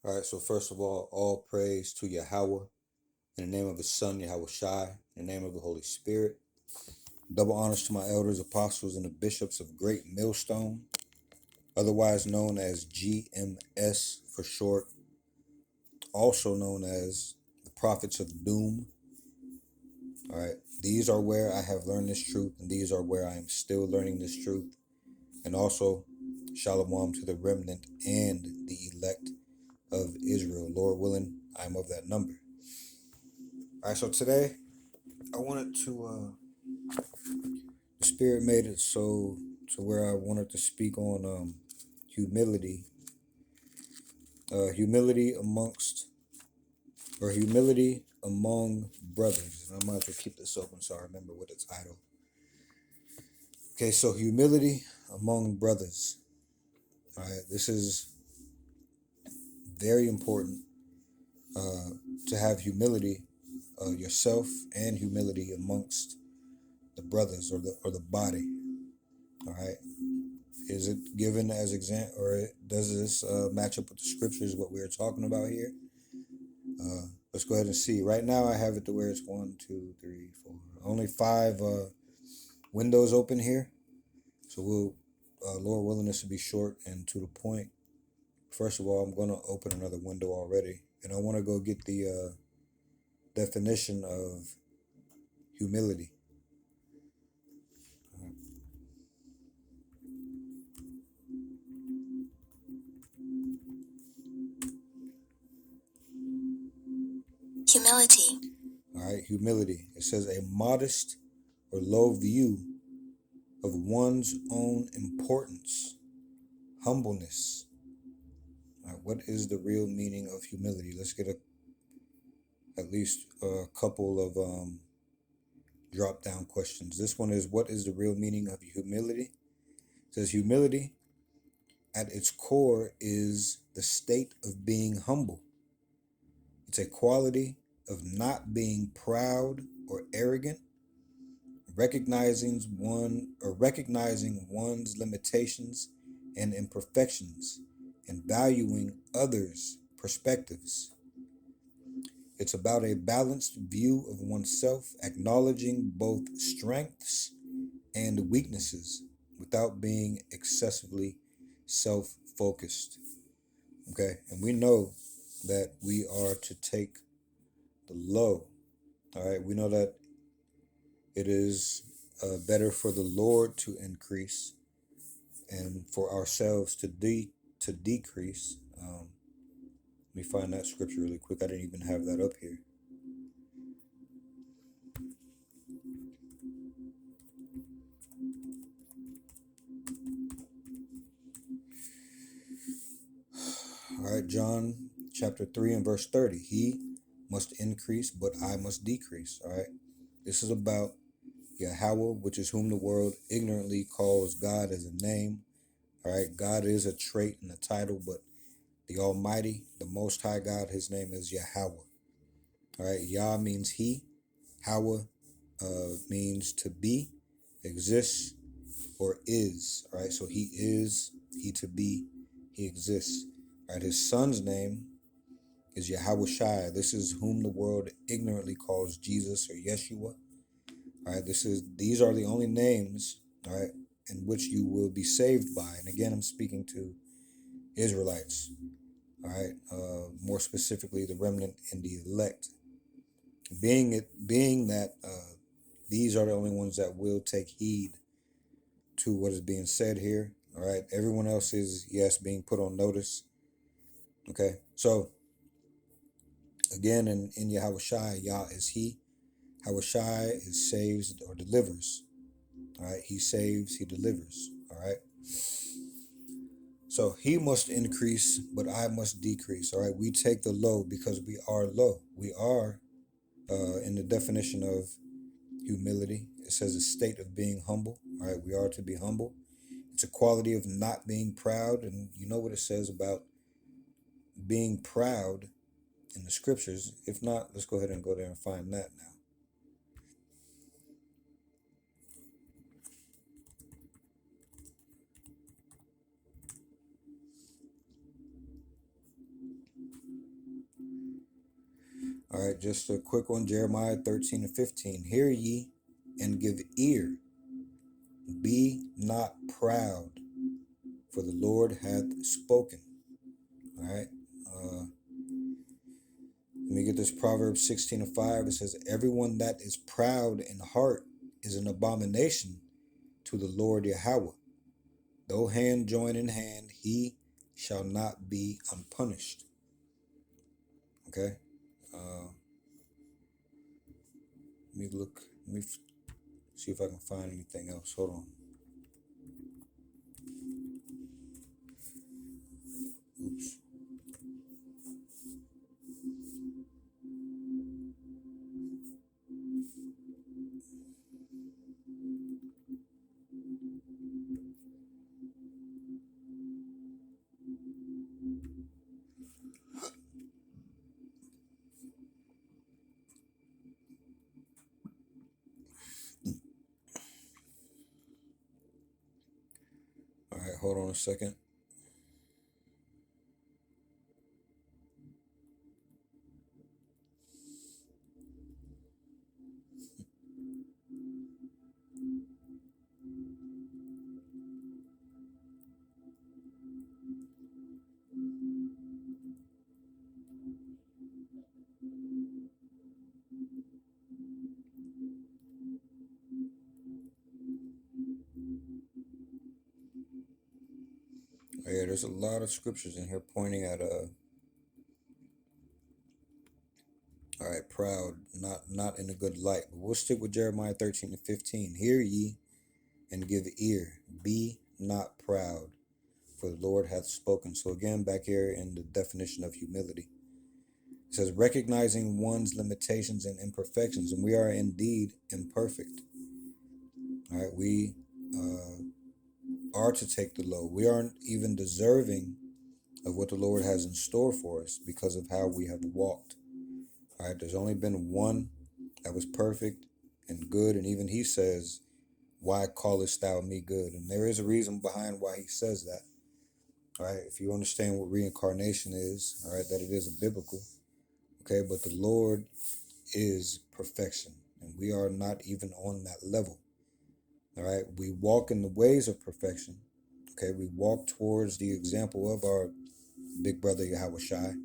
All right, so first of all praise to Yahweh, in the name of His Son, Yahweh Shai, in the name of the Holy Spirit. Double honors to my elders, apostles, and the bishops of Great Millstone, otherwise known as GMS for short, also known as the Prophets of Doom. All right, these are where I have learned this truth, and these are where I am still learning this truth. And also, Shalom to the remnant and the elect of Israel. Lord willing, I am of that number. All right, so today I wanted to, the Spirit made it so to where I wanted to speak on humility. Humility among brothers. And I might have to keep this open so I remember what the title. Okay, so humility among brothers. All right, this is very important to have humility yourself and humility amongst the brothers or the body. All right, is it given as example, or does this match up with the scriptures? What we're talking about here? Let's go ahead and see. Right now, I have it to where it's 1, 2, 3, 4. Only 5 windows open here. So we'll, Lord willing, this to be short and to the point. First of all, I'm going to open another window already, and I want to go get the definition of humility. Humility. All right, humility. It says a modest or low view of one's own importance, humbleness. All right, what is the real meaning of humility? Let's get at least a couple of drop down questions. This one is, what is the real meaning of humility? It says humility at its core is the state of being humble. It's a quality of not being proud or arrogant, recognizing one's limitations and imperfections, and valuing others' perspectives. It's about a balanced view of oneself, acknowledging both strengths and weaknesses without being excessively self-focused. Okay, and we know that we are to take the low. All right, we know that it is better for the Lord to increase and for ourselves to decrease. Let me find that scripture really quick. I didn't even have that up here. All right, John chapter 3 and verse 30. He must increase, but I must decrease. All right, this is about Yahweh, which is whom the world ignorantly calls God as a name. All right, God is a trait and a title, but the Almighty, the Most High God, His name is Yahweh. All right, Yah means He. Hawa means to be, exist, or is. All right, so He is, He to be, He exists. All right, His Son's name is Yahweh Shai. This is whom the world ignorantly calls Jesus or Yeshua. All right, these are the only names, all right, in which you will be saved by. And again, I'm speaking to Israelites. All right, more specifically, the remnant and the elect. Being that these are the only ones that will take heed to what is being said here. All right, everyone else is, yes, being put on notice. Okay, so again, in Yahweh Shai, Yah is He. Yahweh Shai is saves or delivers. All right, He saves, He delivers. All right. So He must increase, but I must decrease. All right, we take the low because we are low. We are, in the definition of humility, it says a state of being humble. All right, we are to be humble. It's a quality of not being proud. And you know what it says about being proud in the scriptures. If not, let's go ahead and go there and find that now. All right, just a quick one. Jeremiah 13 and 15. Hear ye and give ear. Be not proud, for the Lord hath spoken. All right. Let me get this. Proverbs 16 and 5. It says, everyone that is proud in heart is an abomination to the Lord Yahweh. Though hand join in hand, he shall not be unpunished. Okay. Let me look. Let me see if I can find anything else. Hold on. Oops. All right, hold on a second. Yeah, there's a lot of scriptures in here pointing at all right, proud, not in a good light. But we'll stick with Jeremiah 13 and 15. Hear ye and give ear. Be not proud, for the Lord hath spoken. So again, back here in the definition of humility, it says recognizing one's limitations and imperfections, and we are indeed imperfect. All right, we are to take the low. We aren't even deserving of what the Lord has in store for us because of how we have walked. All right, there's only been one that was perfect and good, and even he says, why callest thou me good? And there is a reason behind why he says that. All right, if you understand what reincarnation is, all right, that it is a biblical, okay, but the Lord is perfection, and we are not even on that level. All right, we walk in the ways of perfection. Okay, we walk towards the example of our big brother Yahweh Shai,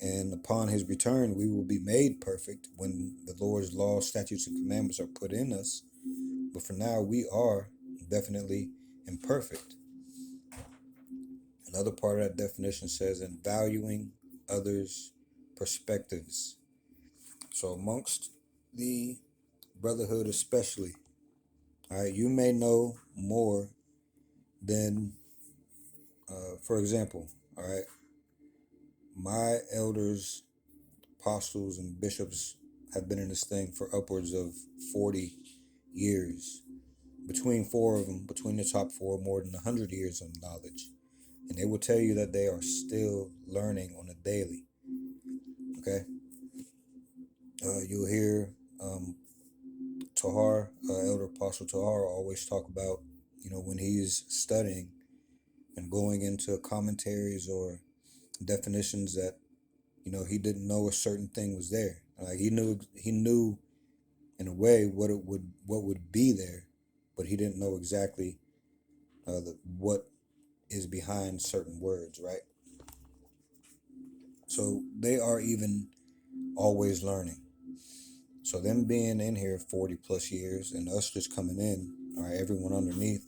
and upon his return, we will be made perfect when the Lord's laws, statutes, and commandments are put in us. But for now, we are definitely imperfect. Another part of that definition says, in valuing others' perspectives. So amongst the brotherhood especially, all right, you may know more than, for example, all right, my elders, apostles, and bishops have been in this thing for upwards of 40 years. Between four of them, between the top four, more than 100 years of knowledge. And they will tell you that they are still learning on a daily. Okay? You'll hear Tahar, Elder Apostle Tahar, always talk about, when he's studying and going into commentaries or definitions that, he didn't know a certain thing was there. Like he knew in a way what would be there, but he didn't know exactly what is behind certain words, right? So they are even always learning. So them being in here 40 plus years and us just coming in, all right, everyone underneath,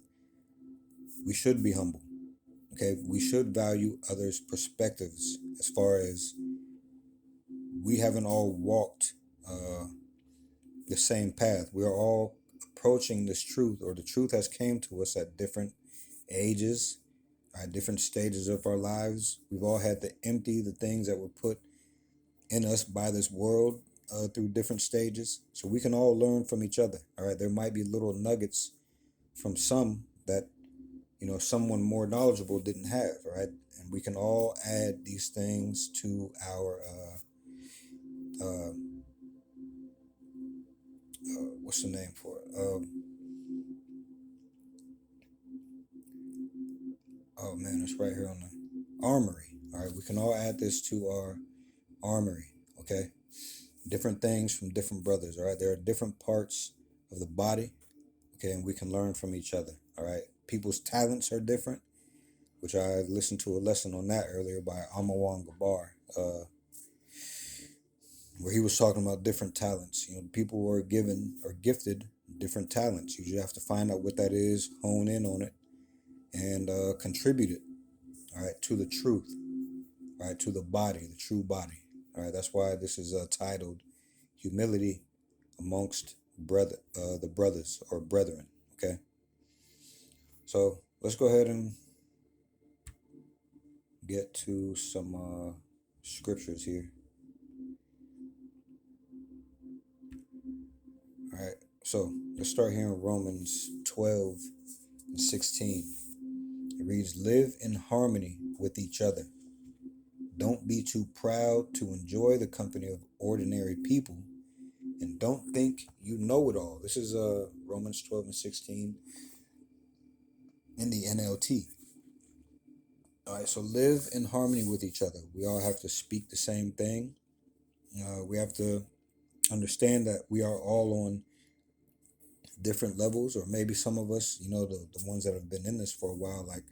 we should be humble. Okay, we should value others' perspectives as far as we haven't all walked the same path. We're all approaching this truth, or the truth has came to us at different ages, at different stages of our lives. We've all had to empty the things that were put in us by this world through different stages. So we can all learn from each other. All right, there might be little nuggets from some that someone more knowledgeable didn't have, right? And we can all add these things to our uh, what's the name for it? Oh man, it's right here on the armory. All right, we can all add this to our armory. Okay, different things from different brothers. All right, there are different parts of the body. Okay, and we can learn from each other. All right, people's talents are different, which I listened to a lesson on that earlier by Amawan Gabar, where he was talking about different talents. People were given or gifted different talents. You just have to find out what that is, hone in on it, and contribute it. All right, to the truth. All right, to the body, the true body. All right, that's why this is titled "Humility Amongst the Brothers or Brethren." Okay, so let's go ahead and get to some scriptures here. All right, so let's start here in Romans 12 and 16. It reads, "Live in harmony with each other. Don't be too proud to enjoy the company of ordinary people, and don't think you know it all." This is Romans 12 and 16 in the NLT. All right, so live in harmony with each other. We all have to speak the same thing. We have to understand that we are all on different levels, or maybe some of us, the ones that have been in this for a while, like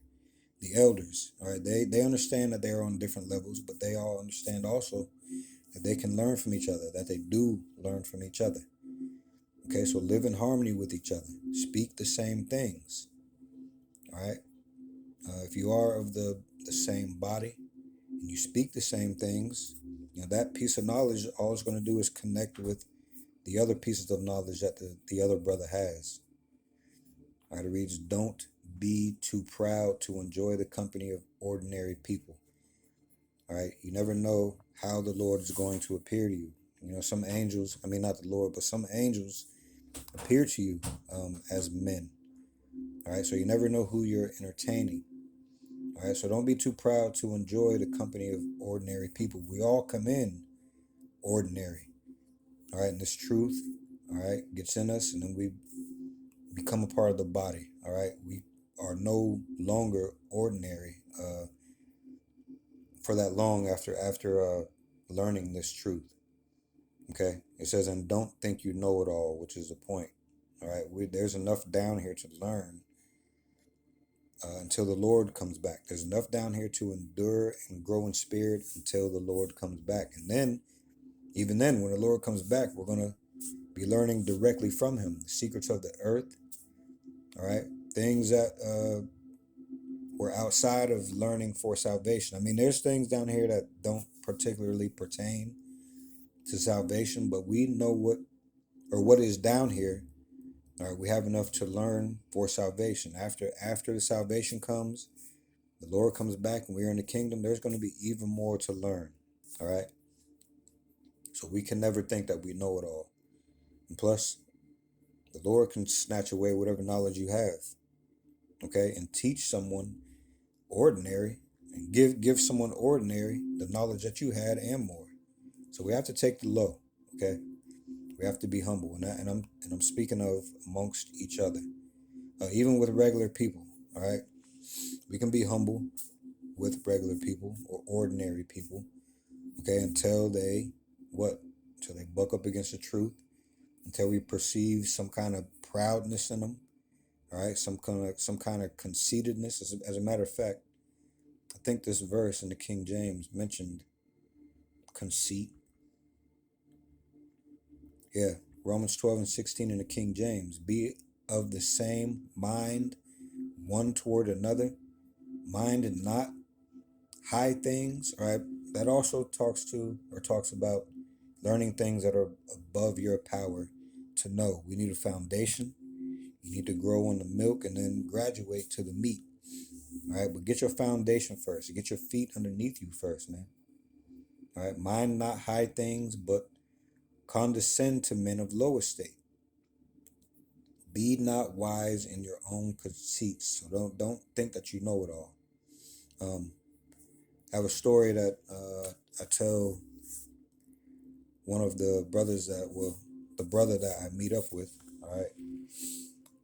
the elders. All right, they understand that they're on different levels, but they all understand also that they can learn from each other, that they do learn from each other. Okay, so live in harmony with each other. Speak the same things. All right, if you are of the same body and you speak the same things, that piece of knowledge, all it's going to do is connect with the other pieces of knowledge that the other brother has. All right, it reads, "Don't be too proud to enjoy the company of ordinary people." All right, you never know how the Lord is going to appear to you. Some angels, I mean, not the Lord, but some angels appear to you as men. All right, so you never know who you're entertaining. All right, so don't be too proud to enjoy the company of ordinary people. We all come in ordinary. All right, and this truth, all right, gets in us, and then we become a part of the body. All right, we are no longer ordinary for that long after learning this truth. Okay, it says, "And don't think you know it all," which is the point. All right, there's enough down here to learn until the Lord comes back. There's enough down here to endure and grow in spirit until the Lord comes back. And then, even then, when the Lord comes back, we're going to be learning directly from him the secrets of the earth. All right, things that were outside of learning for salvation. I mean, there's things down here that don't particularly pertain to salvation, but we know what is down here. All right, we have enough to learn for salvation. After the salvation comes, the Lord comes back, and we're in the kingdom. There's going to be even more to learn. All right, so we can never think that we know it all. And plus, the Lord can snatch away whatever knowledge you have. Okay, and teach someone ordinary, and give someone ordinary the knowledge that you had and more. So we have to take the low. Okay, we have to be humble, and I'm speaking of amongst each other, even with regular people. All right, we can be humble with regular people or ordinary people. Okay, until they what? Until they buck up against the truth. Until we perceive some kind of proudness in them. All right, some kind of conceitedness. As a matter of fact, I think this verse in the King James mentioned conceit. Yeah, Romans 12 and 16 in the King James. "Be of the same mind one toward another. Mind not high things." All right, that also talks about learning things that are above your power to know. We need a foundation. You need to grow on the milk and then graduate to the meat. All right, but get your foundation first. Get your feet underneath you first, man. All right, mind not high things, but condescend to men of low estate. Be not wise in your own conceits. So don't think that you know it all. I have a story that I tell one of the brothers the brother that I meet up with. All right,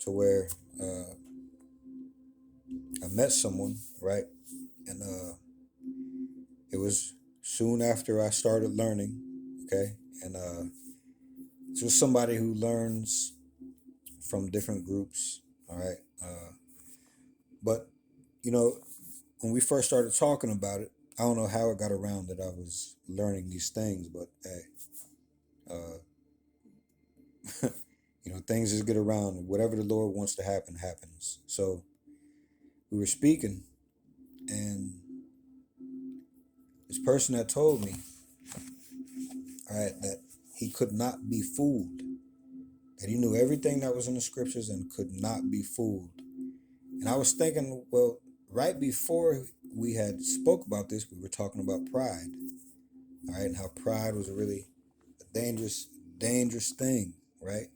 to where I met someone, right, and it was soon after I started learning. Okay, and this was somebody who learns from different groups. All right, but you know, when we first started talking about it, I don't know how it got around that I was learning these things, but hey, things just get around. Whatever the Lord wants to happen, happens. So we were speaking, and this person had told me, all right, that he could not be fooled, that he knew everything that was in the scriptures and could not be fooled. And I was thinking, well, right before we had spoke about this, we were talking about pride, all right, and how pride was a really dangerous, dangerous thing, right?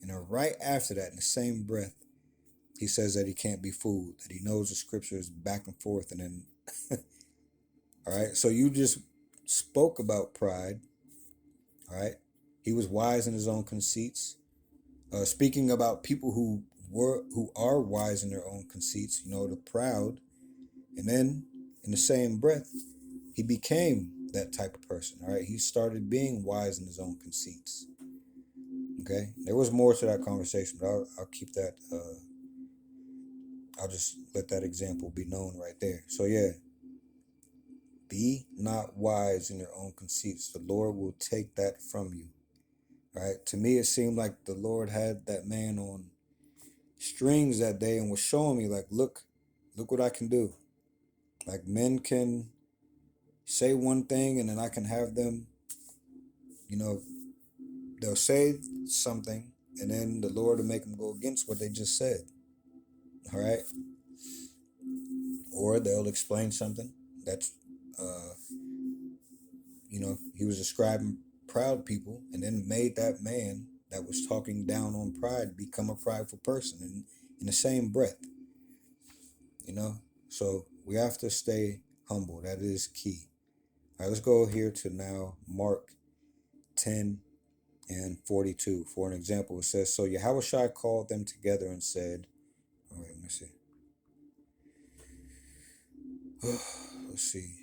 And then right after that, in the same breath, he says that he can't be fooled, that he knows the scriptures back and forth, and then, all right. So you just spoke about pride, all right. He was wise in his own conceits. Speaking about people who are wise in their own conceits, the proud, and then in the same breath, he became that type of person. All right, he started being wise in his own conceits. Okay, there was more to that conversation, but I'll keep that. I'll just let that example be known right there. So yeah, be not wise in your own conceits. The Lord will take that from you. Right? To me, it seemed like the Lord had that man on strings that day and was showing me, like, look what I can do. Like, men can say one thing and then I can have them, you know, they'll say something and then the Lord will make them go against what they just said. All right. Or they'll explain something that's, he was describing proud people and then made that man that was talking down on pride become a prideful person in the same breath. So we have to stay humble. That is key. All right, let's go here to now Mark 10 and 42. For an example, it says, so Yahushua called them together and said, all right, let me see. Let's see.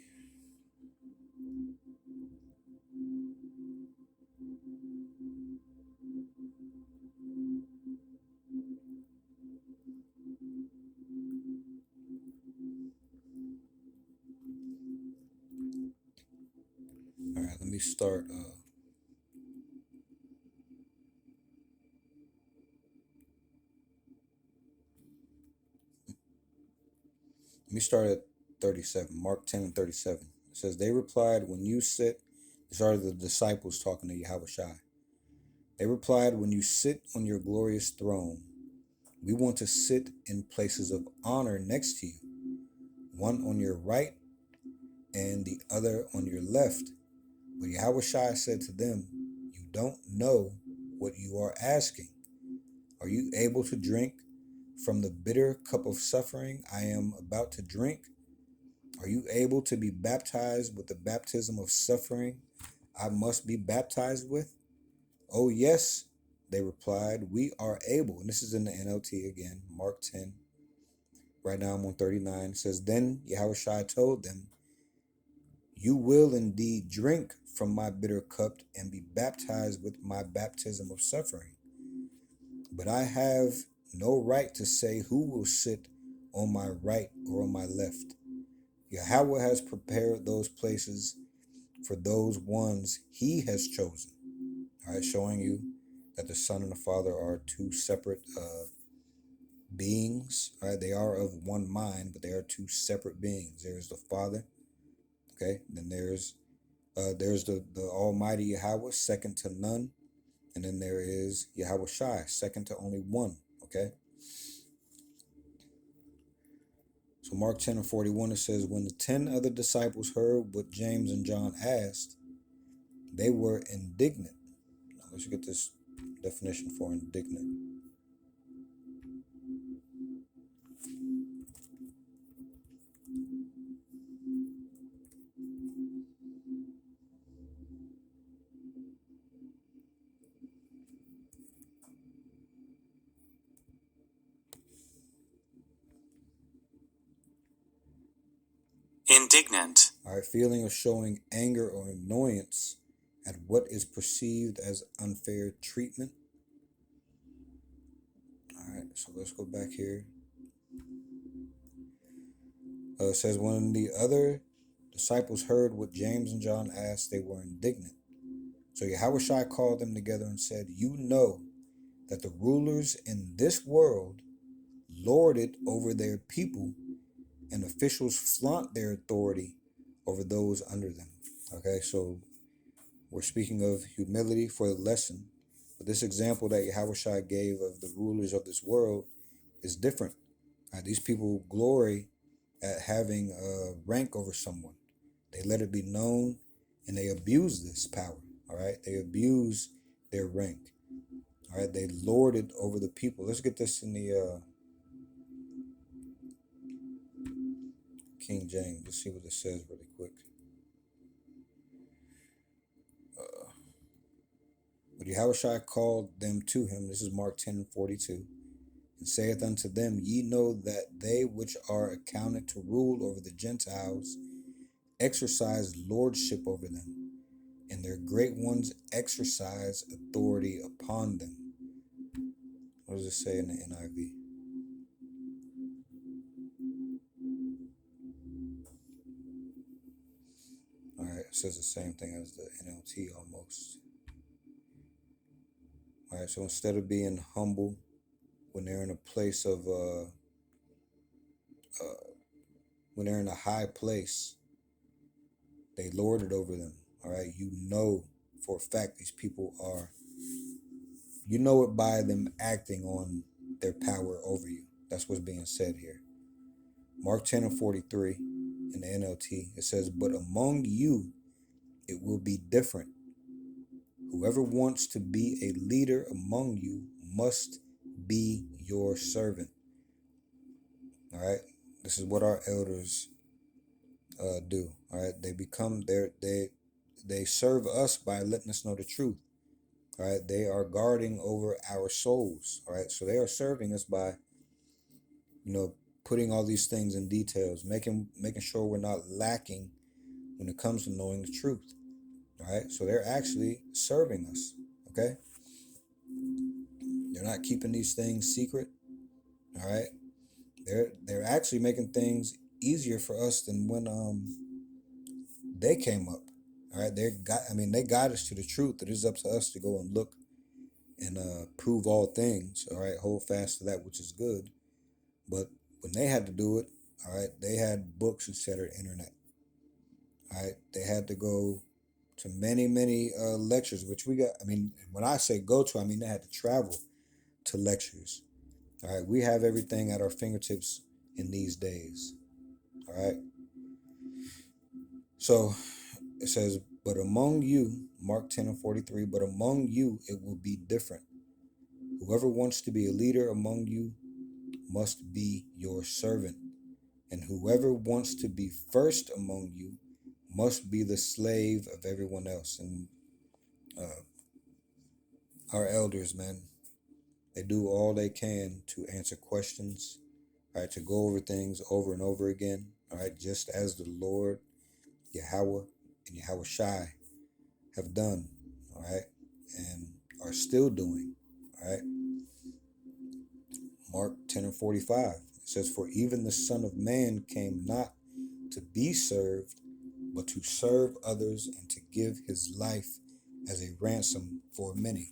All right, let me start. Let me start at 37. Mark 10 and 37. It says, they replied, when you sit, these are the disciples talking to Yahushua. They replied, when you sit on your glorious throne, we want to sit in places of honor next to you, one on your right and the other on your left. But Yahushua said to them, you don't know what you are asking. Are you able to drink from the bitter cup of suffering I am about to drink? Are you able to be baptized with the baptism of suffering I must be baptized with? Oh, yes, they replied, we are able. And this is in the NLT again, Mark 10. Right now I'm on 39. It says, then Yahushua told them, you will indeed drink from my bitter cup and be baptized with my baptism of suffering. But I have no right to say who will sit on my right or on my left. Yahweh has prepared those places for those ones he has chosen. All right, showing you that the Son and the Father are two separate beings. All right, they are of one mind, but they are two separate beings. There's the Father. Okay, then there's the Almighty Yahweh, second to none, and then there is Yahweh Shai, second to only one. Okay. So Mark 10 and 41, it says, when the 10 other disciples heard what James and John asked, they were indignant. Now let's get this definition for indignant. indignant. All right, feeling of showing anger or annoyance at what is perceived as unfair treatment. All right, so let's go back here. It says, when the other disciples heard what James and John asked, they were indignant. So Yahushua called them together and said, you know that the rulers in this world lord it over their people, and officials flaunt their authority over those under them. Okay, so we're speaking of humility for the lesson. But this example that Yahushua gave of the rulers of this world is different. These people glory at having rank over someone. They let it be known, and they abuse this power. All right, they abuse their rank. All right, they lord it over the people. Let's get this in the King James. Let's see what it says really quick. But Yahushua called them to him. This is Mark 10:42. And saith unto them, ye know that they which are accounted to rule over the Gentiles exercise lordship over them, and their great ones exercise authority upon them. What does it say in the NIV? All right, it says the same thing as the NLT almost. All right, so instead of being humble when they're in a place of, when they're in a high place, they lord it over them. All right, you know for a fact these people are, you know it by them acting on their power over you. That's what's being said here. Mark 10:43 in the NLT, it says, but among you it will be different. Whoever wants to be a leader among you must be your servant. All right, this is what our elders do. All right, they serve us by letting us know the truth. All right, they are guarding over our souls. All right, so they are serving us by, putting all these things in details, making sure we're not lacking when it comes to knowing the truth. All right, so they're actually serving us. Okay, they're not keeping these things secret. All right, they're actually making things easier for us than when they came up. All right, they guide us to the truth. It is up to us to go and look and prove all things. All right, hold fast to that which is good. But when they had to do it, all right, they had books, etc., internet. All right, they had to go to many lectures, which we got. I mean, when I say go to, I mean they had to travel to lectures. All right, we have everything at our fingertips in these days. All right, so it says, but among you, Mark 10:43, but among you it will be different. Whoever wants to be a leader among you must be your servant, and whoever wants to be first among you must be the slave of everyone else. And our elders, man, they do all they can to answer questions, all right, to go over things over and over again, all right, just as the Lord, Yahweh, and Yahushai have done, all right, and are still doing, all right. Mark 10:45, it says, for even the Son of Man came not to be served, but to serve others and to give his life as a ransom for many.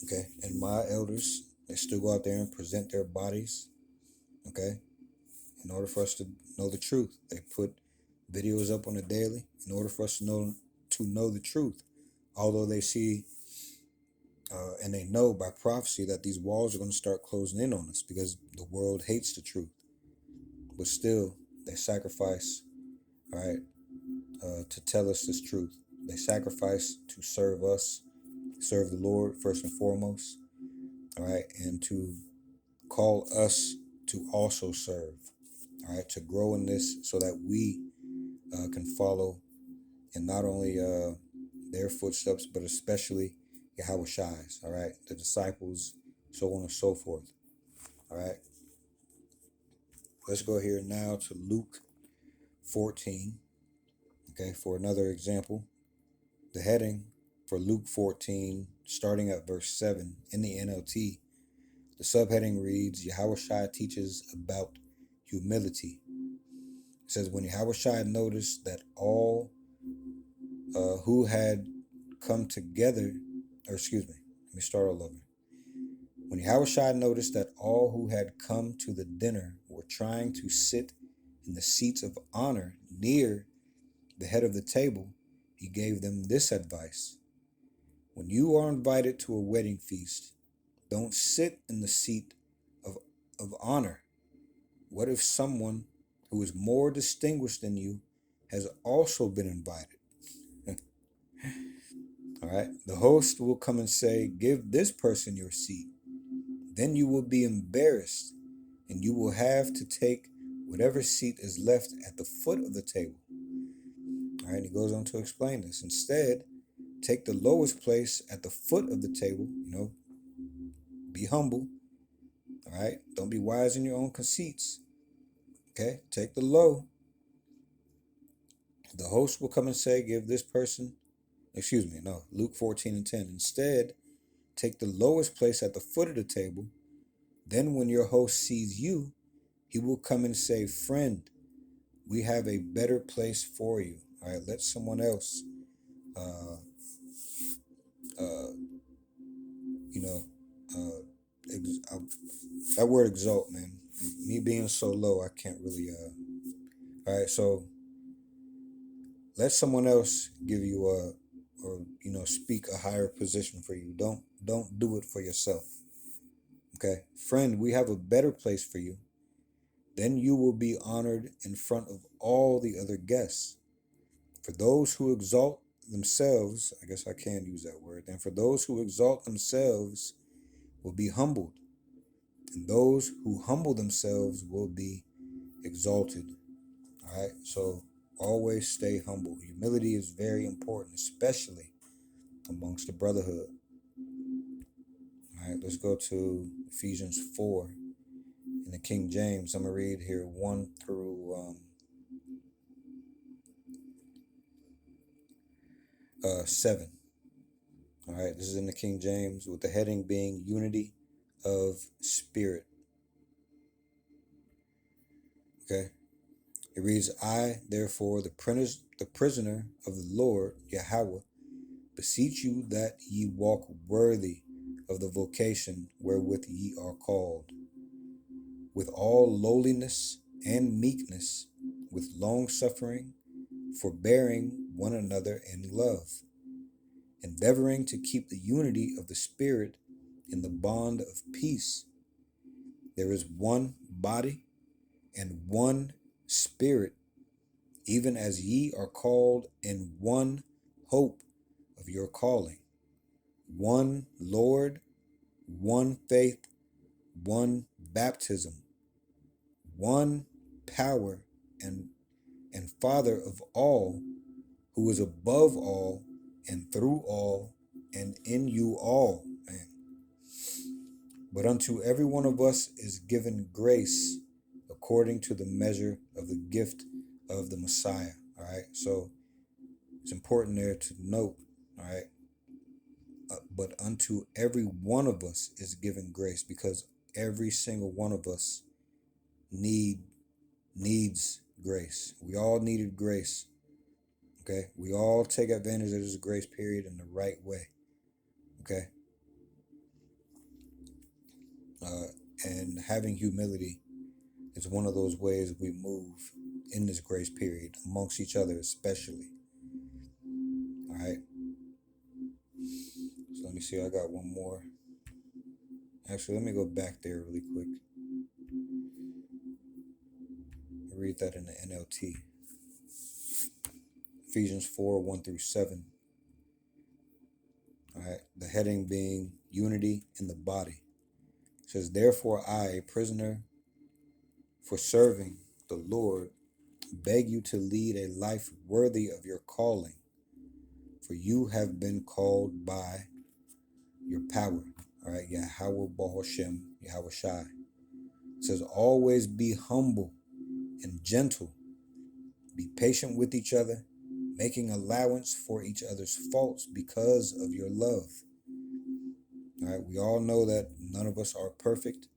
Okay, and my elders, they still go out there and present their bodies, okay, in order for us to know the truth. They put videos up on a daily in order for us to know the truth. Although they see and they know by prophecy that these walls are going to start closing in on us because the world hates the truth. But still, they sacrifice, all right, to tell us this truth. They sacrifice to serve us, serve the Lord first and foremost, all right, and to call us to also serve, all right, to grow in this so that we can follow in not only their footsteps, but especially Yahweh all right, the disciples, so on and so forth, all right. let's go here now to Luke 14, okay, for another example. The heading for Luke 14, starting at verse 7 in the NLT, the subheading reads, Yahushua teaches about humility. It says, when Yahushua noticed that all who had come together, or excuse me, let me start all over. When Yahushua noticed that all who had come to the dinner were trying to sit in the seats of honor near the head of the table, he gave them this advice. When you are invited to a wedding feast, don't sit in the seat of honor. What if someone who is more distinguished than you has also been invited? All right. The host will come and say, give this person your seat. Then you will be embarrassed and you will have to take whatever seat is left at the foot of the table. All right. He goes on to explain this. Instead, take the lowest place at the foot of the table. Be humble. All right. Don't be wise in your own conceits. Okay. Take the low. The host will come and say, give this person, Luke 14:10. Instead, take the lowest place at the foot of the table. Then when your host sees you, he will come and say, friend, we have a better place for you. All right. Let someone else, that word exalt, man. Me being so low, I can't really, all right. So let someone else give you speak a higher position for you. Don't do it for yourself. Okay. Friend, we have a better place for you. Then you will be honored in front of all the other guests. For those who exalt themselves, I guess I can use that word. And for those who exalt themselves will be humbled. And those who humble themselves will be exalted. All right. So always stay humble. Humility is very important, especially amongst the brotherhood. All right. Let's go to Ephesians 4 in the King James. I'm going to read here 1 through 7. All right. This is in the King James with the heading being unity of spirit. Okay. It reads, I, therefore, the prisoner of the Lord, Yahweh, beseech you that ye walk worthy of the vocation wherewith ye are called, with all lowliness and meekness, with long suffering, forbearing one another in love, endeavoring to keep the unity of the Spirit in the bond of peace. There is one body and one Spirit, even as ye are called in one hope of your calling, one Lord, one faith, one baptism, one power and Father of all, who is above all and through all and in you all. Man. But unto every one of us is given grace according to the measure of the gift of the Messiah. All right. So it's important there to note. All right. But unto every one of us is given grace, because every single one of us needs grace. We all needed grace. Okay. We all take advantage of this grace period in the right way. Okay. And having humility is one of those ways we move in this grace period amongst each other, especially. All right. So let me see. I got one more. Actually, let me go back there really quick. I read that in the NLT. Ephesians 4, 1 through 7. All right. The heading being unity in the body. It says, therefore I, a prisoner for serving the Lord, beg you to lead a life worthy of your calling, for you have been called by your power. All right. Yahweh Bahashem, Yahweh Shai. It says, always be humble and gentle. Be patient with each other, making allowance for each other's faults because of your love. All right, we all know that none of us are perfect,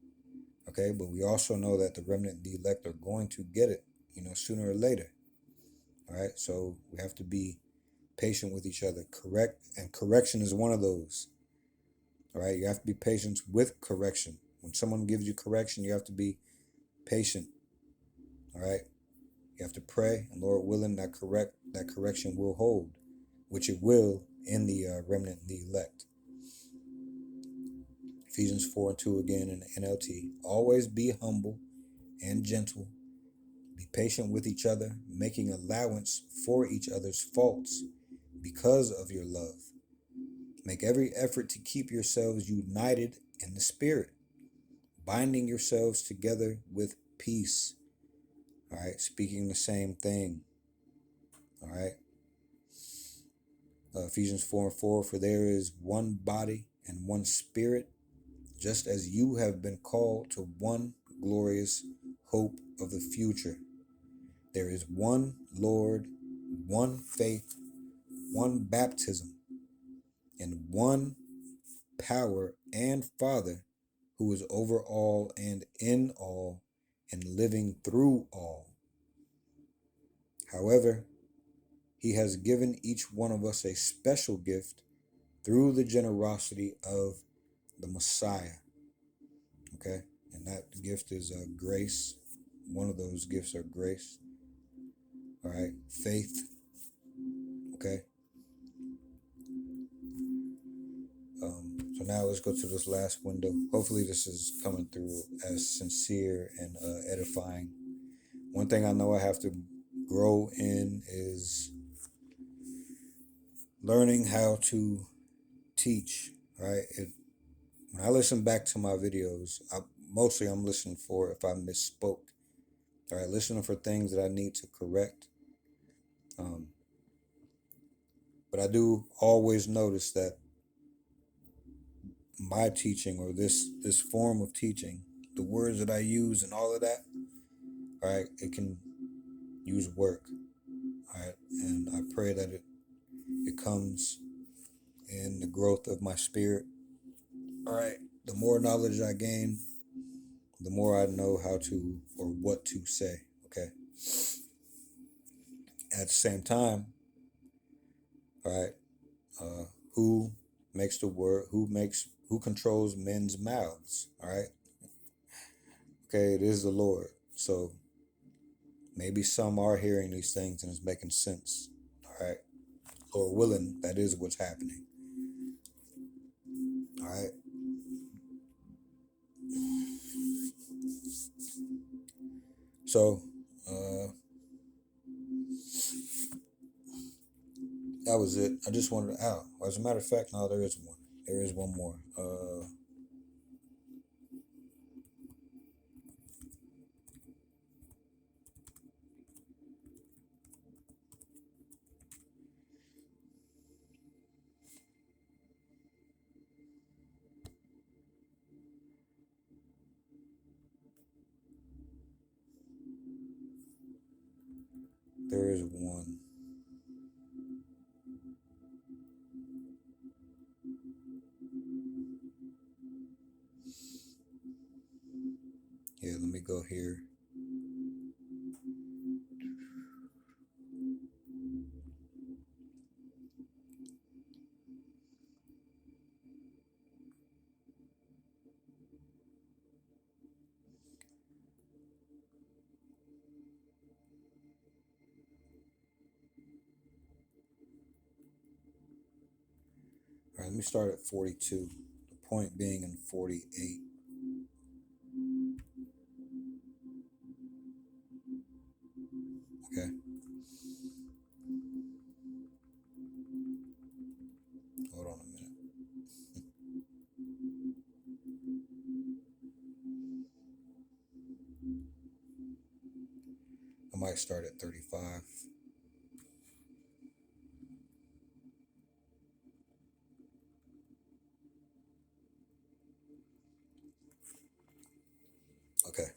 okay, but we also know that the remnant, the elect, are going to get it, sooner or later. All right, so we have to be patient with each other. Correction is one of those. All right, you have to be patient with correction. When someone gives you correction, you have to be patient. All right, you have to pray, and Lord willing, that correction will hold, which it will in the remnant, the elect. Ephesians 4:2 again in the NLT. Always be humble and gentle. Be patient with each other, making allowance for each other's faults because of your love. Make every effort to keep yourselves united in the Spirit, binding yourselves together with peace. All right, speaking the same thing. All right. Ephesians 4:4, for there is one body and one Spirit, just as you have been called to one glorious hope of the future. There is one Lord, one faith, one baptism, and one power and Father, who is over all and in all and living through all. However, he has given each one of us a special gift through the generosity of the Messiah. Okay, and that gift is grace. One of those gifts are grace. All right, faith. Okay. So now let's go to this last window. Hopefully this is coming through as sincere and edifying. One thing I know I have to grow in is learning how to teach. Right. When I listen back to my videos, I'm listening for if I misspoke. All right, listening for things that I need to correct. But I do always notice that my teaching, or this form of teaching, the words that I use and all of that, all right, it can use work. All right, and I pray that it comes in the growth of my spirit. All right, the more knowledge I gain, the more I know how to or what to say. Okay. At the same time, all right, who makes the word? Who controls men's mouths? All right. Okay, it is the Lord. So maybe some are hearing these things and it's making sense. All right. Lord willing, that is what's happening. All right. So, that was it. I just wanted to out. As a matter of fact, no, there is one. There is one more. There is one. Yeah, let me go here. All right, let me start at 42. The point being in 48. Okay. Hold on a minute. I might start at 35. Okay.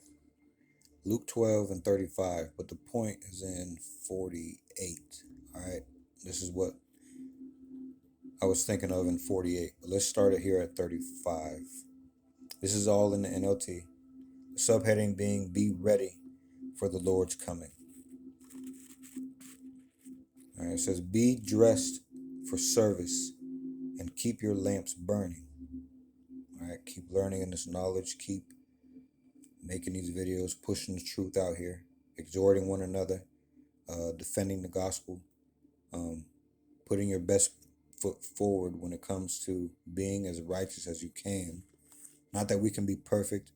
Luke 12 and 35, but the point is in 48. All right, this is what I was thinking of in 48, but let's start it here at 35. This is all in the NLT. The subheading being "Be ready for the Lord's coming." All right, it says, "Be dressed for service and keep your lamps burning." All right, keep learning in this knowledge, keep making these videos, pushing the truth out here, exhorting one another, defending the gospel, putting your best foot forward when it comes to being as righteous as you can. Not that we can be perfect,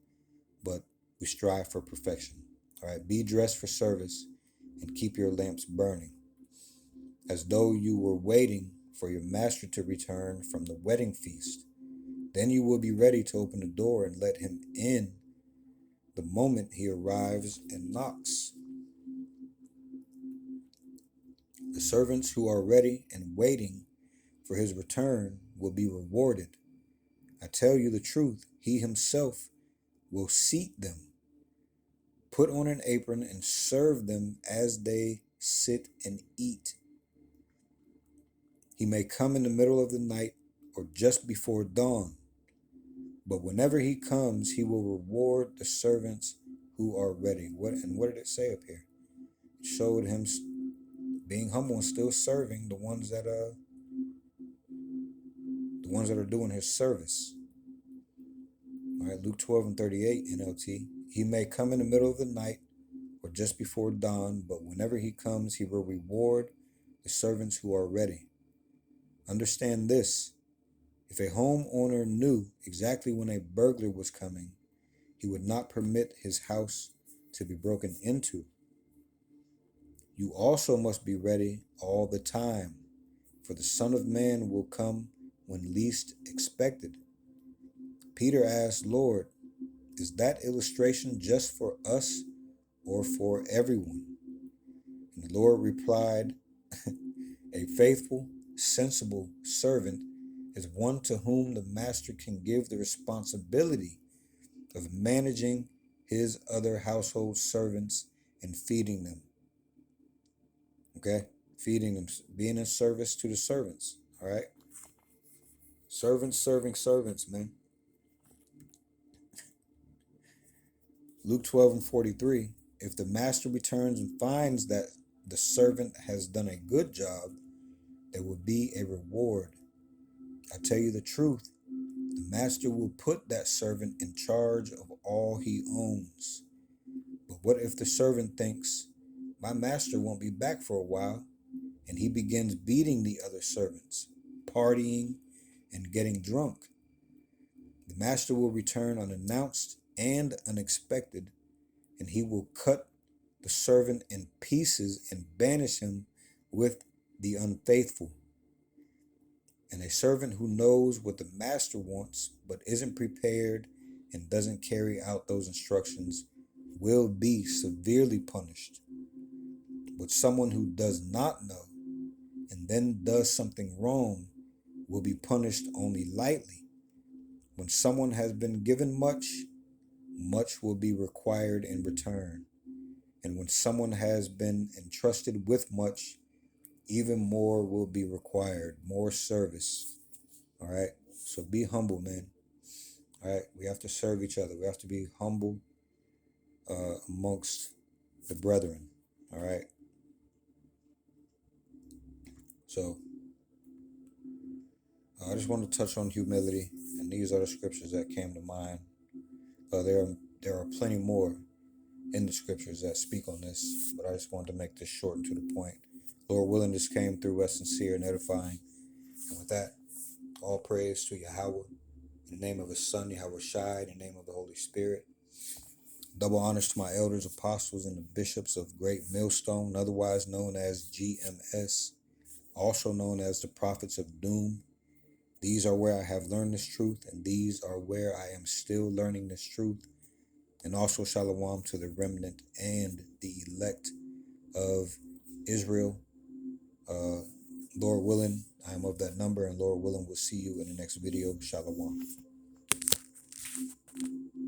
but we strive for perfection. All right, be dressed for service and keep your lamps burning, as though you were waiting for your master to return from the wedding feast. Then you will be ready to open the door and let him in the moment he arrives and knocks. The servants who are ready and waiting for his return will be rewarded. I tell you the truth, he himself will seat them, put on an apron, and serve them as they sit and eat. He may come in the middle of the night or just before dawn, but whenever he comes, he will reward the servants who are ready. What did it say up here? It showed him being humble and still serving the ones that are doing his service. All right, Luke 12 and 38 NLT. He may come in the middle of the night or just before dawn, but whenever he comes, he will reward the servants who are ready. Understand this: if a homeowner knew exactly when a burglar was coming, he would not permit his house to be broken into. You also must be ready all the time, for the Son of Man will come when least expected. Peter asked, "Lord, is that illustration just for us or for everyone?" And the Lord replied, "A faithful, sensible servant is one to whom the master can give the responsibility of managing his other household servants and feeding them." Okay? Feeding them, being in service to the servants. All right? Servants serving servants, man. Luke 12 and 43. If the master returns and finds that the servant has done a good job, there will be a reward. I tell you the truth, the master will put that servant in charge of all he owns. But what if the servant thinks, "My master won't be back for a while," and he begins beating the other servants, partying, and getting drunk? The master will return unannounced and unexpected, and he will cut the servant in pieces and banish him with the unfaithful. And a servant who knows what the master wants but isn't prepared and doesn't carry out those instructions will be severely punished. But someone who does not know and then does something wrong will be punished only lightly. When someone has been given much, much will be required in return. And when someone has been entrusted with much, even more will be required, more service. All right? So be humble, man. All right? We have to serve each other. We have to be humble amongst the brethren. All right? So I just want to touch on humility, and these are the scriptures that came to mind. There are plenty more in the scriptures that speak on this, but I just wanted to make this short and to the point. Lord willing, this came through us sincere and edifying. And with that, all praise to Yahweh, in the name of his Son, Yahweh Shai, in the name of the Holy Spirit. Double honors to my elders, apostles, and the bishops of Great Millstone, otherwise known as GMS, also known as the Prophets of Doom. These are where I have learned this truth, and these are where I am still learning this truth. And also shalom to the remnant and the elect of Israel. Lord willing, I am of that number, and Lord willing, we'll see you in the next video. Shalom.